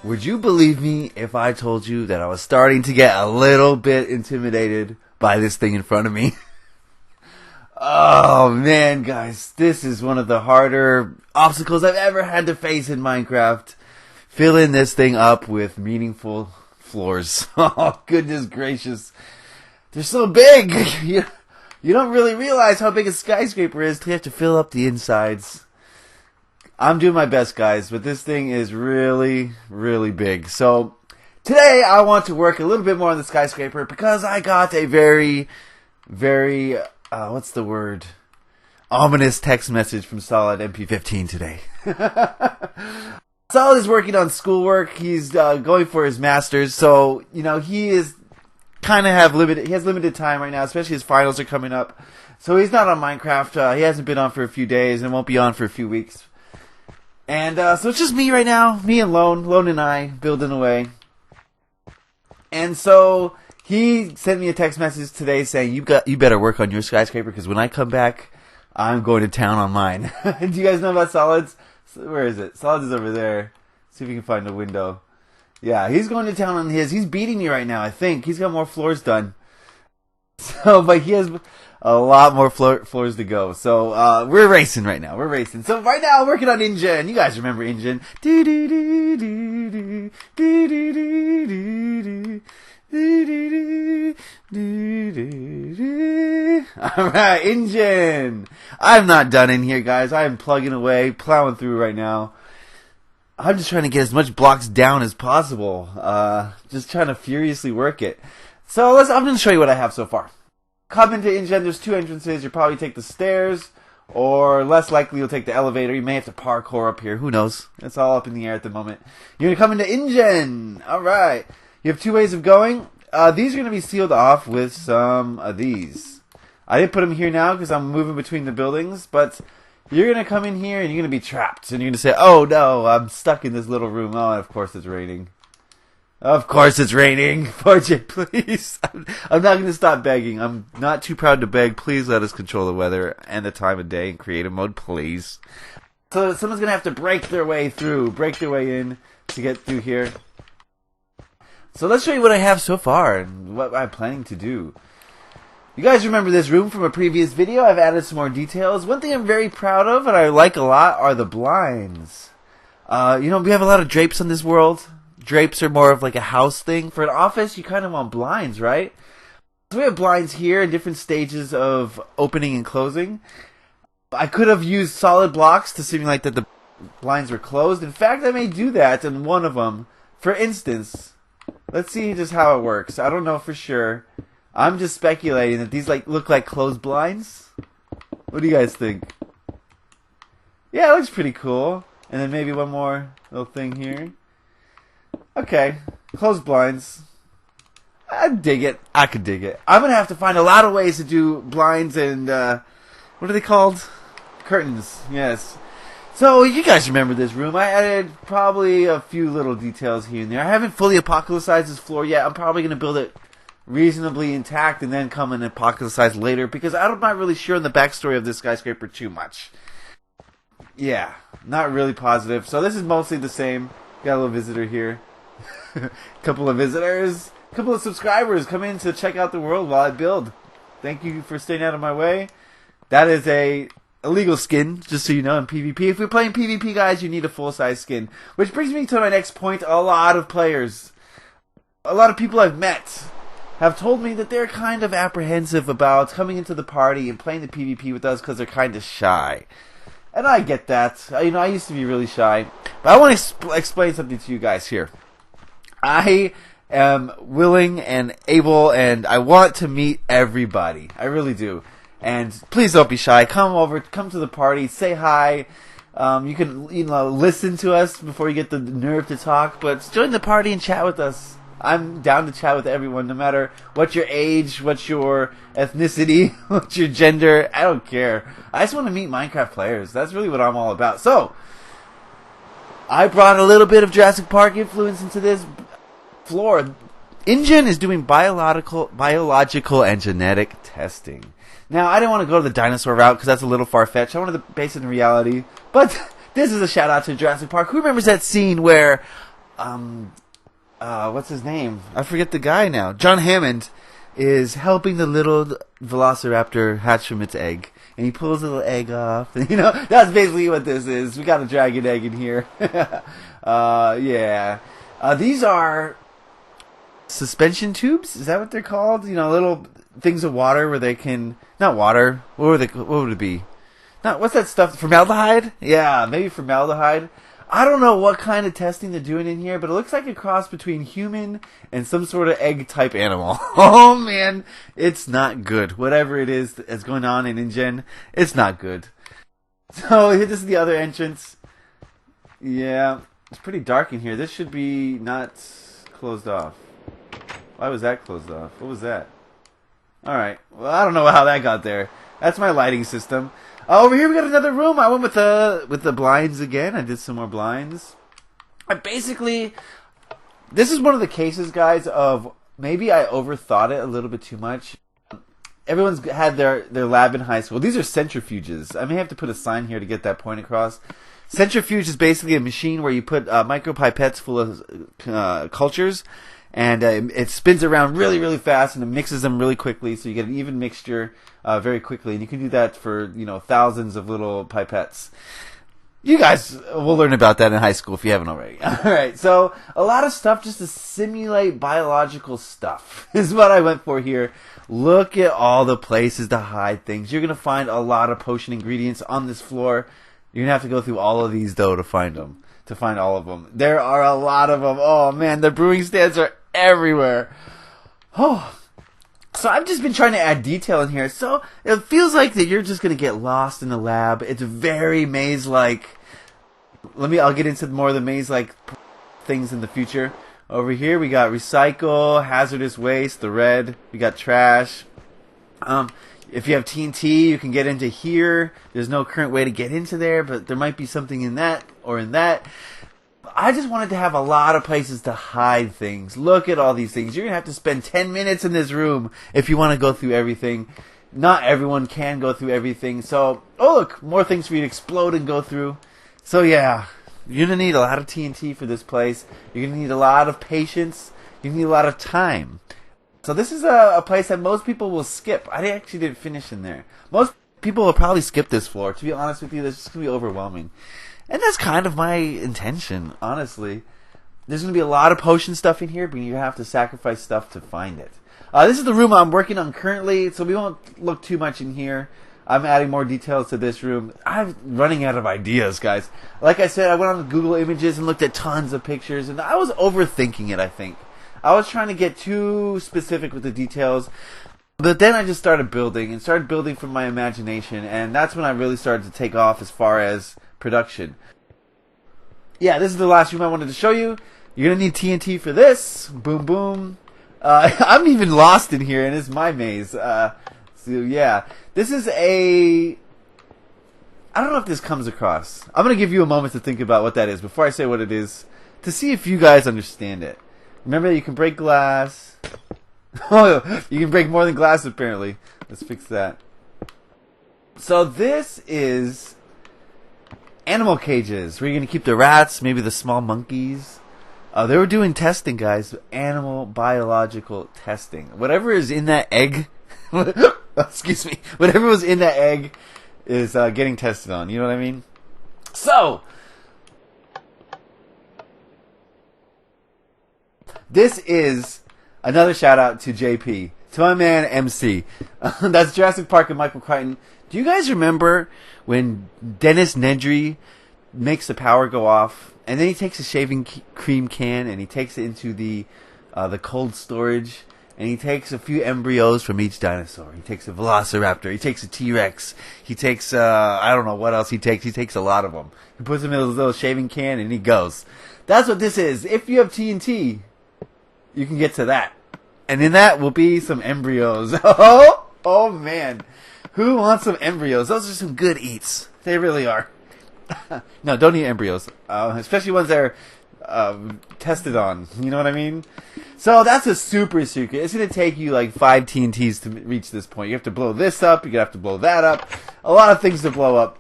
Would you believe me if I told you that I was starting to get a little bit intimidated by this thing in front of me? Oh man, guys, this is one of the harder obstacles I've ever had to face in Minecraft. Filling this thing up with meaningful floors. Oh, goodness gracious. They're so big! You don't really realize how big a skyscraper is till you have to fill up the insides. I'm doing my best, guys, but this thing is really, really big. So, today I want to work a little bit more on the skyscraper because I got a very, what's the word? Ominous text message from Solid MP15 today. Solid is working on schoolwork. He's going for his master's, so, you know, he is kind of he has limited time right now, especially his finals are coming up. So he's not on Minecraft. He hasn't been on for a few days and won't be on for a few weeks. And so it's just me right now, me and Lone and I, building away. And so he sent me a text message today saying, you better work on your skyscraper, because when I come back, I'm going to town on mine. Do you guys know about Solids? Where is it? Solids is over there. See if you can find a window. Yeah, he's going to town on his. He's beating me right now, I think. He's got more floors done. So, but he has a lot more floors to go. So, we're racing right now. We're racing. So, right now, I'm working on InGen. You guys remember InGen. Alright, InGen. I'm not done in here, guys. I'm plugging away, plowing through right now. I'm just trying to get as much blocks down as possible. Just trying to furiously work it. So I'm going to show you what I have so far. Come into InGen, there's two entrances. You'll probably take the stairs, or less likely you'll take the elevator. You may have to parkour up here. Who knows? It's all up in the air at the moment. You're going to come into InGen. Alright. You have two ways of going. These are going to be sealed off with some of these. I didn't put them here now because I'm moving between the buildings, but you're going to come in here and you're going to be trapped. And you're going to say, oh no, I'm stuck in this little room. Oh, and of course it's raining. Of course it's raining. Fortune, please. I'm not going to stop begging. I'm not too proud to beg. Please let us control the weather and the time of day in creative mode, please. So someone's going to have to break their way in to get through here. So let's show you what I have so far and what I'm planning to do. You guys remember this room from a previous video. I've added some more details. One thing I'm very proud of and I like a lot are the blinds. You know, we have a lot of drapes in this world. Drapes are more of like a house thing. For an office, you kind of want blinds, right? So we have blinds here in different stages of opening and closing. I could have used solid blocks to simulate that the blinds were closed. In fact, I may do that in one of them. For instance, let's see just how it works. I don't know for sure. I'm just speculating that these look like closed blinds. What do you guys think? Yeah, it looks pretty cool. And then maybe one more little thing here. Okay, closed blinds. I dig it. I could dig it. I'm going to have to find a lot of ways to do blinds and, what are they called? Curtains, yes. So, you guys remember this room. I added probably a few little details here and there. I haven't fully apocalypsized this floor yet. I'm probably going to build it reasonably intact and then come and apocalypsize later because I'm not really sure on the backstory of this skyscraper too much. Yeah, not really positive. So, this is mostly the same. Got a little visitor here. Couple of visitors, couple of subscribers come in to check out the world while I build. Thank you for staying out of my way. That is a illegal skin, just so you know, in PvP. If you're playing PvP, guys, you need a full-size skin. Which brings me to my next point. A lot of players, a lot of people I've met have told me that they're kind of apprehensive about coming into the party and playing the PvP with us because they're kind of shy. And I get that. You know, I used to be really shy. But I want to explain something to you guys here. I am willing and able, and I want to meet everybody. I really do. And please don't be shy. Come over, come to the party, say hi. You can, listen to us before you get the nerve to talk, but join the party and chat with us. I'm down to chat with everyone, no matter what your age, what your ethnicity, what your gender. I don't care. I just want to meet Minecraft players. That's really what I'm all about. So, I brought a little bit of Jurassic Park influence into this floor. InGen is doing biological and genetic testing. Now, I didn't want to go to the dinosaur route because that's a little far-fetched. I wanted to base it in reality. But this is a shout-out to Jurassic Park. Who remembers that scene where what's his name? I forget the guy now. John Hammond is helping the little velociraptor hatch from its egg. And he pulls the little egg off. And, that's basically what this is. We got a dragon egg in here. Yeah. These are suspension tubes? Is that what they're called? Little things of water where they can... Not water. What would it be? What's that stuff? Formaldehyde? Yeah, maybe formaldehyde. I don't know what kind of testing they're doing in here, but it looks like a cross between human and some sort of egg-type animal. Oh, man. It's not good. Whatever it is that's going on in InGen, it's not good. So, this is the other entrance. Yeah, it's pretty dark in here. This should be not closed off. Why was that closed off? What was that? Alright. Well, I don't know how that got there. That's my lighting system. Over here we got another room. I went with the blinds again. I did some more blinds. This is one of the cases, guys, of maybe I overthought it a little bit too much. Everyone's had their lab in high school. These are centrifuges. I may have to put a sign here to get that point across. Centrifuge is basically a machine where you put micropipettes full of cultures, and it spins around really, really fast, and it mixes them really quickly, so you get an even mixture very quickly. And you can do that for, thousands of little pipettes. You guys will learn about that in high school if you haven't already. All right, so a lot of stuff just to simulate biological stuff is what I went for here. Look at all the places to hide things. You're going to find a lot of potion ingredients on this floor. You're going to have to go through all of these, though, to find them. To find all of them. There are a lot of them. Oh, man, the brewing stands are everywhere. Oh, so I've just been trying to add detail in here. So it feels like that you're just going to get lost in the lab. It's very maze-like. I'll get into more of the maze-like things in the future. Over here we got recycle, hazardous waste, the red. We got trash. If you have TNT, you can get into here. There's no current way to get into there, but there might be something in that or in that. I just wanted to have a lot of places to hide things. Look at all these things. You're going to have to spend 10 minutes in this room if you want to go through everything. Not everyone can go through everything. So, oh look, more things for you to explode and go through. So yeah, you're going to need a lot of TNT for this place. You're going to need a lot of patience. You need a lot of time. So this is a place that most people will skip. I actually didn't finish in there. Most people will probably skip this floor. To be honest with you, this is going to be overwhelming. And that's kind of my intention, honestly. There's going to be a lot of potion stuff in here, but you have to sacrifice stuff to find it. This is the room I'm working on currently, so we won't look too much in here. I'm adding more details to this room. I'm running out of ideas, guys. Like I said, I went on Google Images and looked at tons of pictures, and I was overthinking it, I think. I was trying to get too specific with the details. But then I just started building from my imagination, and that's when I really started to take off as far as production. Yeah, this is the last room I wanted to show you. You're going to need TNT for this. Boom, boom. I'm even lost in here, and it's my maze. So, yeah. This is I don't know if this comes across. I'm going to give you a moment to think about what that is before I say what it is, to see if you guys understand it. Remember, you can break glass. Oh, you can break more than glass, apparently. Let's fix that. So this is animal cages where you're going to keep the rats, maybe the small monkeys. They were doing testing, guys. Animal biological testing. Whatever is in that egg, excuse me, whatever was in that egg is getting tested on. You know what I mean? So, this is another shout out to JP, to my man MC. That's Jurassic Park and Michael Crichton. Do you guys remember when Dennis Nedry makes the power go off, and then he takes a shaving cream can and he takes it into the cold storage, and he takes a few embryos from each dinosaur. He takes a velociraptor, he takes a T-Rex, he takes I don't know what else he takes. He takes a lot of them. He puts them in a little shaving can and he goes. That's what this is. If you have TNT, you can get to that. And in that will be some embryos. Oh man. Who wants some embryos? Those are some good eats. They really are. No, don't eat embryos. Especially ones that are tested on. You know what I mean? So that's a super secret. It's going to take you like 5 TNTs to reach this point. You have to blow this up. You're going to have to blow that up. A lot of things to blow up.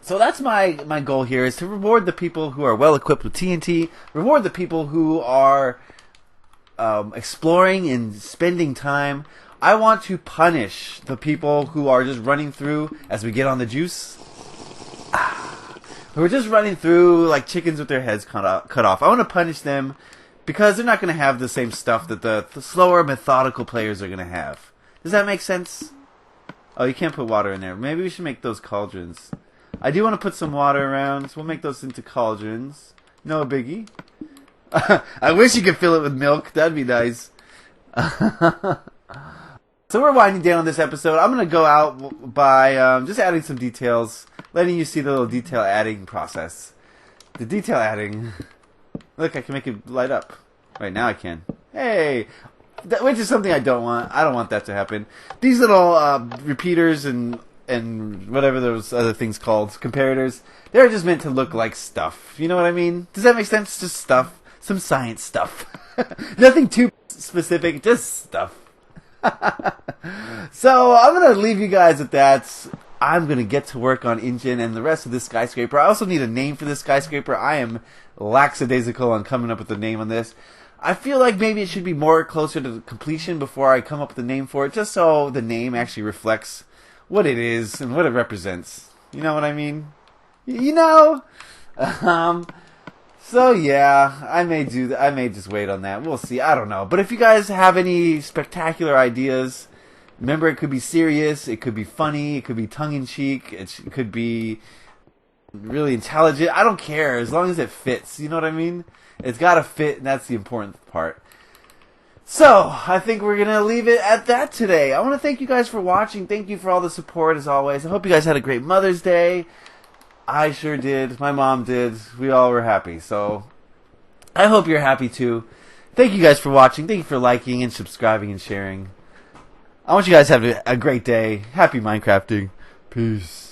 So that's my goal here, is to reward the people who are well equipped with TNT, reward the people who are exploring and spending time. I want to punish the people who are just running through as we get on the juice. Who are just running through like chickens with their heads cut off. I want to punish them because they're not going to have the same stuff that the slower, methodical players are going to have. Does that make sense? Oh, you can't put water in there. Maybe we should make those cauldrons. I do want to put some water around, so we'll make those into cauldrons. No biggie. I wish you could fill it with milk. That'd be nice. So we're winding down this episode. I'm going to go out by just adding some details, letting you see the little detail adding process. The detail adding. Look, I can make it light up. Right now I can. Hey! Which is something I don't want. I don't want that to happen. These little repeaters and whatever those other things called, comparators, they're just meant to look like stuff. You know what I mean? Does that make sense? Just stuff. Some science stuff. Nothing too specific, just stuff. So I'm going to leave you guys at that. I'm going to get to work on InGen and the rest of this skyscraper. I also need a name for this skyscraper. I am lackadaisical on coming up with a name on this. I feel like maybe it should be more closer to completion before I come up with a name for it, just so the name actually reflects what it is and what it represents. You know what I mean? You know? So yeah, I may do that. I may just wait on that. We'll see. I don't know. But if you guys have any spectacular ideas, remember, it could be serious, it could be funny, it could be tongue-in-cheek, it could be really intelligent. I don't care, as long as it fits. You know what I mean? It's got to fit, and that's the important part. So, I think we're going to leave it at that today. I want to thank you guys for watching. Thank you for all the support, as always. I hope you guys had a great Mother's Day. I sure did. My mom did. We all were happy. So, I hope you're happy too. Thank you guys for watching. Thank you for liking and subscribing and sharing. I want you guys to have a great day. Happy Minecrafting. Peace.